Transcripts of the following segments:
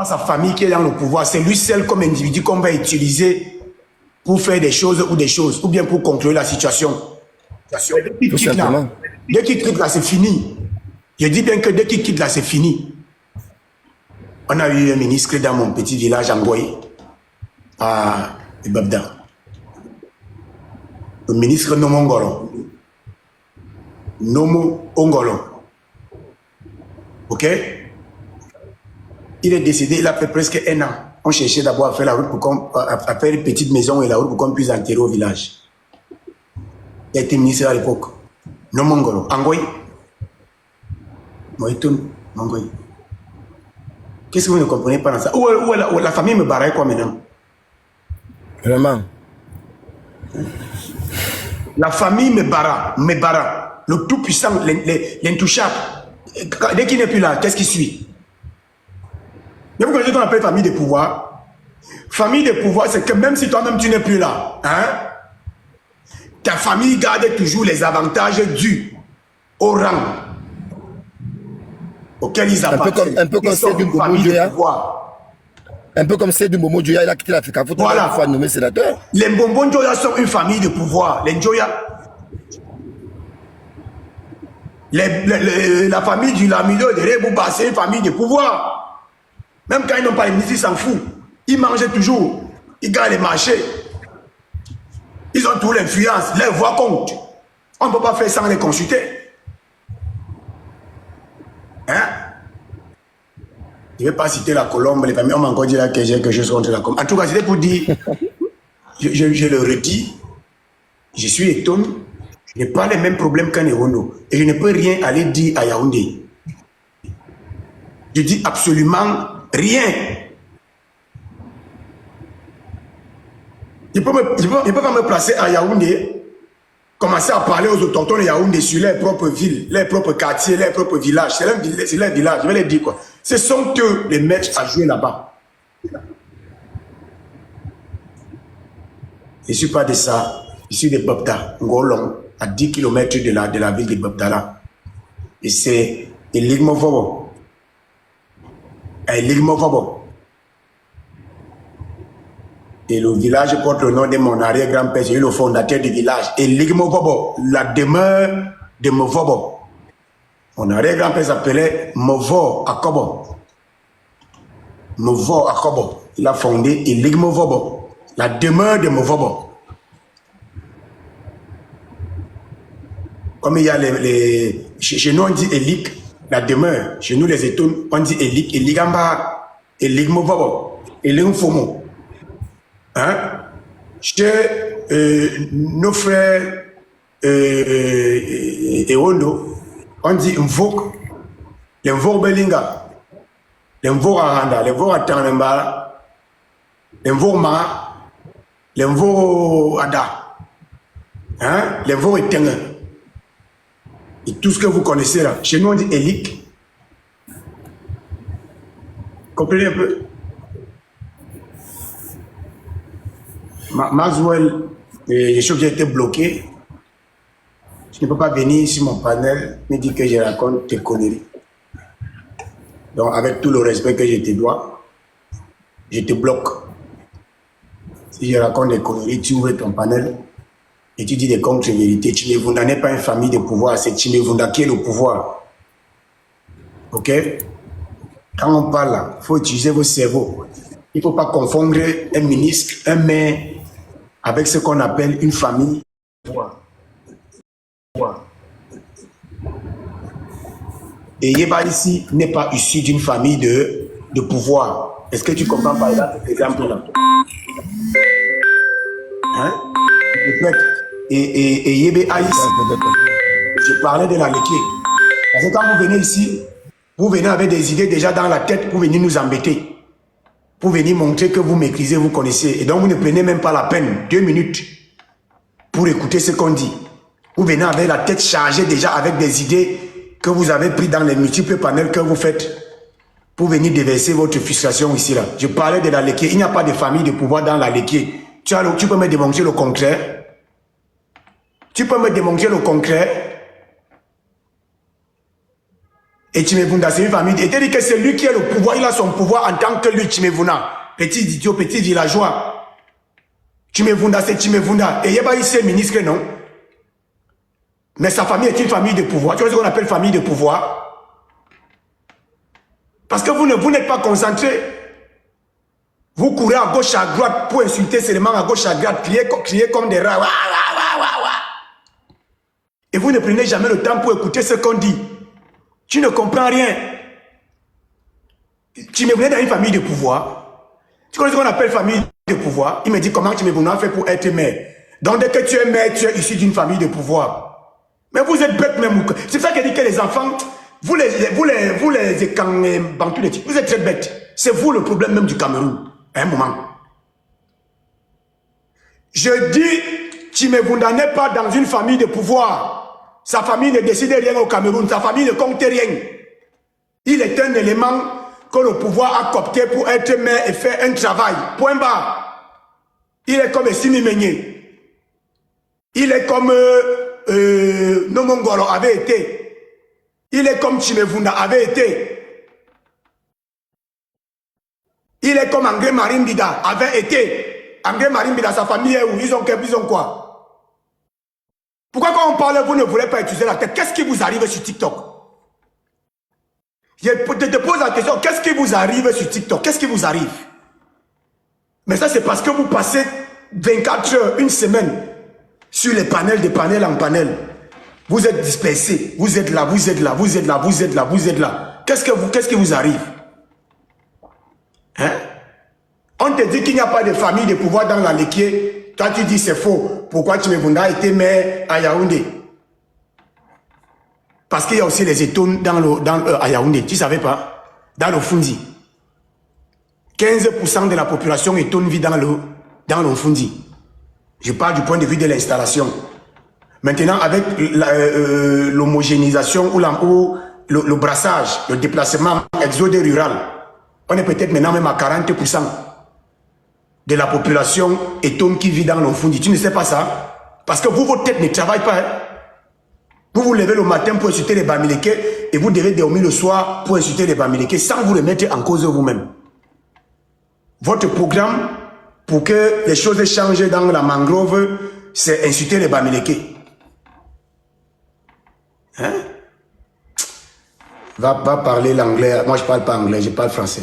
sa famille qui est dans le pouvoir, c'est lui seul comme individu qu'on va utiliser pour faire des choses ou bien pour conclure la situation. Tout simplement. Dès qu'il quitte là, c'est fini. Je dis bien que dès qu'il quitte là, c'est fini. On a eu un ministre dans mon petit village en Goye, à Babda. Le ministre Nomo Ngolo. Nomo Ongolo. Ok? Il est décédé, il a fait presque 1 an. On cherchait d'abord à faire la route à faire une petite maison et la route pour qu'on puisse enterrer au village. Il a été ministre à l'époque. Nomo Ngolo. Angoy. Moïtoun. Angoy. Qu'est-ce que vous ne comprenez pas dans ça? Où la famille me barrait quoi maintenant? Vraiment. La famille me barra. Le tout-puissant, l'intouchable. Dès qu'il n'est plus là, qu'est-ce qui suit? Mais vous connaissez ce qu'on appelle famille de pouvoir? Famille de pouvoir, c'est que même si toi-même tu n'es plus là, hein, ta famille garde toujours les avantages dus au rang auquel ils appartiennent. Un peu comme celle du Momo Dioya. Un peu comme celle du Momo Dioya, il a quitté l'Afrique. Il faut une fois nommé sénateur. Les Mbombo Dioya sont une famille de pouvoir. Les Dioya. La famille du Lamido de Rebouba, c'est une famille de pouvoir. Même quand ils n'ont pas les ministres, ils s'en foutent. Ils mangent toujours. Ils gagnent les marchés. Ils ont toute l'influence. Leur voix compte. On ne peut pas faire sans les consulter. Hein? Je ne vais pas citer la Colombe. Les familles, on m'a encore dit là que j'ai quelque chose contre la Colombe. En tout cas, c'était pour dire, je le redis, je suis étonné. Je n'ai pas les mêmes problèmes qu'un Ewondo. Et je ne peux rien aller dire à Yaoundé. Je dis absolument rien. Je ne peux pas me placer à Yaoundé, commencer à parler aux autochtones de Yaoundé sur leurs propres villes, leurs propres quartiers, leurs propres villages. C'est leur village, je vais les dire quoi. Ce sont eux les maîtres à jouer là-bas. Je ne suis pas de ça. Je suis de Babda, Ngolong, à 10 km de la ville de Babda là. Et c'est Eligmo Fobo. Eligmo Fobo. Et le village porte le nom de mon arrière-grand-père, c'est le fondateur du village. Eligmo Fobo, la demeure de Movobo. Mon arrière-grand-père s'appelait Movo Akobo. Movo Akobo. Il a fondé Eligmo Fobo, la demeure de Movobo. Comme il y a chez nous on dit Elik, la demeure. Chez nous les étoiles, on dit Elik, Eligamba, Eligmo Fobo, Eligmo. Hein? Chez nos frères Ewondo, on dit Mvok, les Mvok Belinga, les Mvok Aranda, les Mvok Atanembala, les Mvok Ma, les Mvok Ada, hein? Les Mvok Etenga. Et tout ce que vous connaissez là. Chez nous on dit Elik. Comprenez un peu? Maxwell, les choses qui ont été bloquées. Je ne peux pas venir sur mon panel me dire que je raconte tes conneries. Donc, avec tout le respect que je te dois, je te bloque. Si je raconte des conneries, tu ouvres ton panel et tu dis des contre-vérités. Tchimevunda n'est pas une famille de pouvoir, c'est Tchimevunda qui est le pouvoir. Ok? Quand on parle là, il faut utiliser vos cerveaux. Il ne faut pas confondre un ministre, un maire, avec ce qu'on appelle une famille. Et Yeba ici n'est pas issu d'une famille de pouvoir. Est-ce que tu comprends par là cet exemple-là? Hein? Et Yebe Aïs, je parlais de la Léké. Parce que quand vous venez ici, vous venez avec des idées déjà dans la tête pour venir nous embêter. Pour venir montrer que vous maîtrisez, vous connaissez. Et donc, vous ne prenez même pas la peine, 2 minutes, pour écouter ce qu'on dit. Vous venez avec la tête chargée déjà avec des idées que vous avez prises dans les multiples panels que vous faites pour venir déverser votre frustration ici. Là. Je parlais de la Léké. Il n'y a pas de famille de pouvoir dans la Léké. Tu peux me démontrer le contraire? Tu peux me démontrer le contraire? Et Chimevunda, c'est une famille. Et dit que c'est lui qui a le pouvoir, il a son pouvoir en tant que lui, Chimevunda. Petit idiot, petit villageois. Chimevunda, c'est Chimevunda. Et il n'y a pas ici ministre, non? Mais sa famille est une famille de pouvoir. Tu vois ce qu'on appelle famille de pouvoir? Parce que vous n'êtes pas concentré. Vous courez à gauche, à droite pour insulter seulement à gauche, à droite, crier comme des rats. Et vous ne prenez jamais le temps pour écouter ce qu'on dit. Tu ne comprends rien. Tu me venais dans une famille de pouvoir. Tu connais ce qu'on appelle famille de pouvoir? Il me dit comment tu me venais faire pour être maire. Donc dès que tu es maire, tu es issu d'une famille de pouvoir. Mais vous êtes bêtes même. C'est ça qui dit que les enfants, vous êtes très bêtes. C'est vous le problème même du Cameroun. À un moment. Je dis, Chimevunda n'est pas dans une famille de pouvoir. Sa famille ne décide rien au Cameroun. Sa famille ne compte rien. Il est un élément que le pouvoir a coopté pour être maire et faire un travail. Point barre. Il est comme Simi Meigné. Il est comme Nomongolo avait été. Il est comme Chimevunda avait été. Il est comme André Marimbida avait été. André Marimbida, sa famille est où? Ils ont quoi? Pourquoi quand on parle, vous ne voulez pas utiliser la tête? Qu'est-ce qui vous arrive sur TikTok? Je te pose la question, qu'est-ce qui vous arrive sur TikTok? Qu'est-ce qui vous arrive? Mais ça, c'est parce que vous passez 24 heures, une semaine, sur les panels, de panel en panel. Vous êtes dispersés. Vous êtes là, vous êtes là, vous êtes là, vous êtes là, vous êtes là. Qu'est-ce qui vous arrive? Hein? On te dit qu'il n'y a pas de famille de pouvoir dans la Léquier. Toi, tu dis c'est faux. Pourquoi Chimevunda a été maire à Yaoundé? Parce qu'il y a aussi les étones à Yaoundé. Tu ne savais pas? Dans le Fundi. 15% de la population étone vit dans le Fundi. Je parle du point de vue de l'installation. Maintenant, avec l'homogénéisation ou le brassage, le déplacement exode rural, on est peut-être maintenant même à 40% de la population étone qui vit dans le Fundi. Tu ne sais pas ça? Parce que vous, votre tête ne travaille pas. Hein? Vous vous levez le matin pour insulter les Bamileke et vous devez dormir le soir pour insulter les Bamileke sans vous remettre en cause vous-même. Votre programme pour que les choses changent dans la mangrove, c'est insulter les Bamileke. Hein? Va parler l'anglais. Moi, je ne parle pas anglais, je parle français.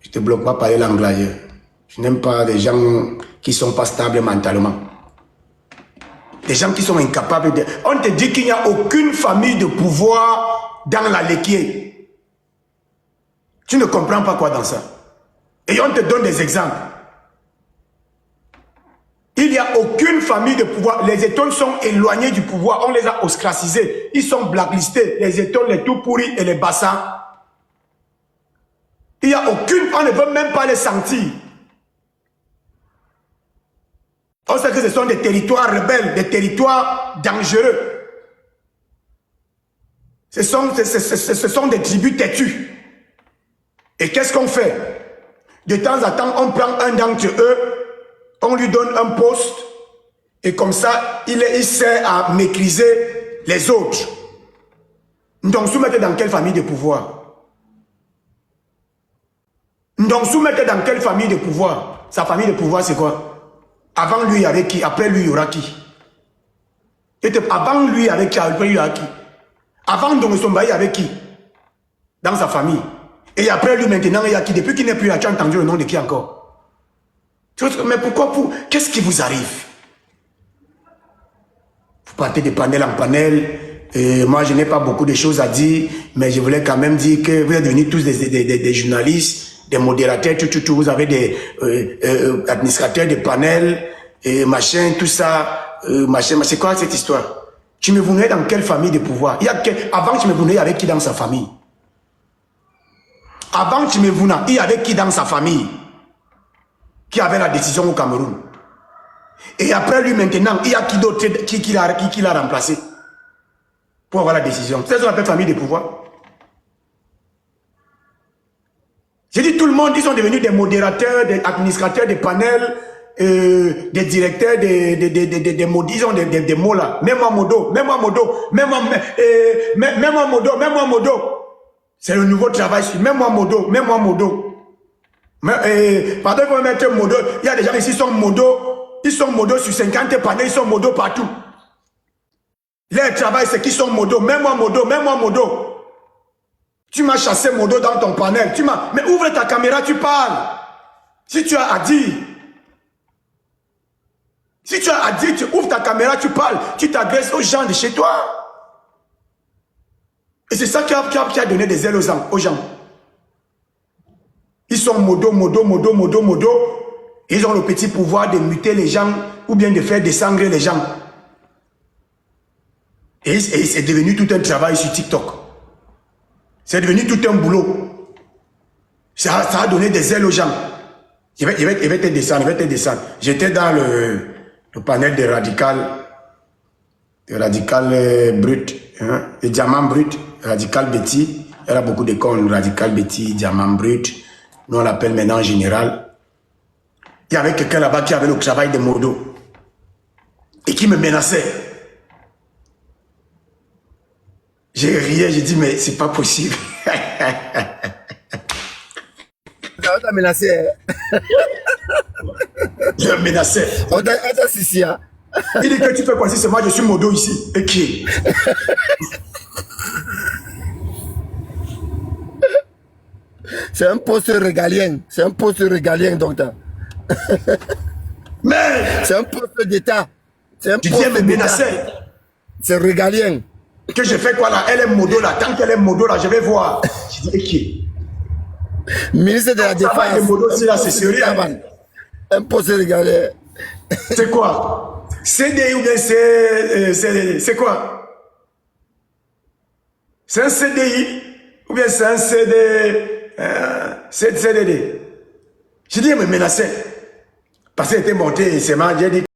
Je te bloque pas parler l'anglais. Je n'aime pas des gens qui ne sont pas stables mentalement. Des gens qui sont incapables de... On te dit qu'il n'y a aucune famille de pouvoir dans la Léquier. Tu ne comprends pas quoi dans ça. Et on te donne des exemples. Il n'y a aucune famille de pouvoir. Les étoiles sont éloignés du pouvoir. On les a ostracisés. Ils sont blacklistés. Les étoiles, les tout pourris et les bassins. Il n'y a aucune... On ne veut même pas les sentir. On sait que ce sont des territoires rebelles, des territoires dangereux. Ce sont des tribus têtues. Et qu'est-ce qu'on fait? De temps en temps, on prend un d'entre eux, on lui donne un poste, et comme ça, il sert à maîtriser les autres. Donc, soumettez dans quelle famille de pouvoir? Donc, soumettez dans quelle famille de pouvoir? Sa famille de pouvoir, c'est quoi? Avant lui, il y avait qui? Après lui, il y aura qui? Avant lui, il y avait qui? Après lui, il y aura qui? Avant Dongosomba, il y avait qui? Dans sa famille. Et après lui, maintenant, il y a qui? Depuis qu'il n'est plus là, tu as entendu le nom de qui encore? Mais pourquoi? Qu'est-ce qui vous arrive? Vous partez de panel en panel. Et moi, je n'ai pas beaucoup de choses à dire, mais je voulais quand même dire que vous êtes devenus tous des journalistes, des modérateurs, tout, vous avez des administrateurs de panels, et machin, tout ça, machin, c'est quoi cette histoire? Tu me voulais dans quelle famille de pouvoir? Avant, tu me voulais avec qui dans sa famille? Avant, tu me voulais, il y avait qui dans sa famille? Qui avait la décision au Cameroun? Et après lui, maintenant, il y a qui d'autre qui l'a remplacé? Pour avoir la décision. C'est ce qu'on appelle famille de pouvoir. J'ai dit tout le monde, ils sont devenus des modérateurs, des administrateurs, des panels, des directeurs, des mots, disons des mots là. Mets-moi modo, mets-moi modo, mets-moi modo, mets-moi modo. C'est le nouveau travail. Mets-moi modo, mets-moi modo. Pardon, il faut mettre modo. Il y a des gens ici qui sont modo sur 50 panels, ils sont modo partout. Leur travail, c'est qu'ils sont modo. Mets-moi modo, mets-moi modo. Tu m'as chassé modo dans ton panel. Mais ouvre ta caméra, tu parles. Si tu as à dire. Si tu as à dire, tu ouvres ta caméra, tu parles. Tu t'adresses aux gens de chez toi. Et c'est ça qui a donné des ailes aux gens. Ils sont modo. Ils ont le petit pouvoir de muter les gens ou bien de faire descendre les gens. Et c'est devenu tout un travail sur TikTok. C'est devenu tout un boulot. Ça a donné des ailes aux gens. Je vais te descendre. J'étais dans le panel des radicales brut, hein, les diamants bruts, radical Betty. Elle a beaucoup d'écoles, radical Betty, diamant brut. Nous on l'appelle maintenant en général. Il y avait quelqu'un là-bas qui avait le travail de modo et qui me menaçait. J'ai rié, j'ai dit, mais c'est pas possible. On t'a menacé. Je me menaçais. On t'a ici. Hein? Il dit que tu fais quoi si c'est moi, je suis modo ici. Et qui? C'est un poste régalien. C'est un poste régalien, docteur. Mais c'est un poste d'État. Tu viens me menacer. C'est régalien. Que je fais quoi là? Elle est modo là. Tant qu'elle est modo là, je vais voir. Je dis, qui? Ministre de la Défense. Le modo aussi là, c'est sérieux. Un poste régalien. C'est quoi? CDI ou bien c'est quoi? C'est un CDI ou bien c'est un CDD? Je dis, elle me menaçait. Parce qu'elle était montée, c'est moi, j'ai dit.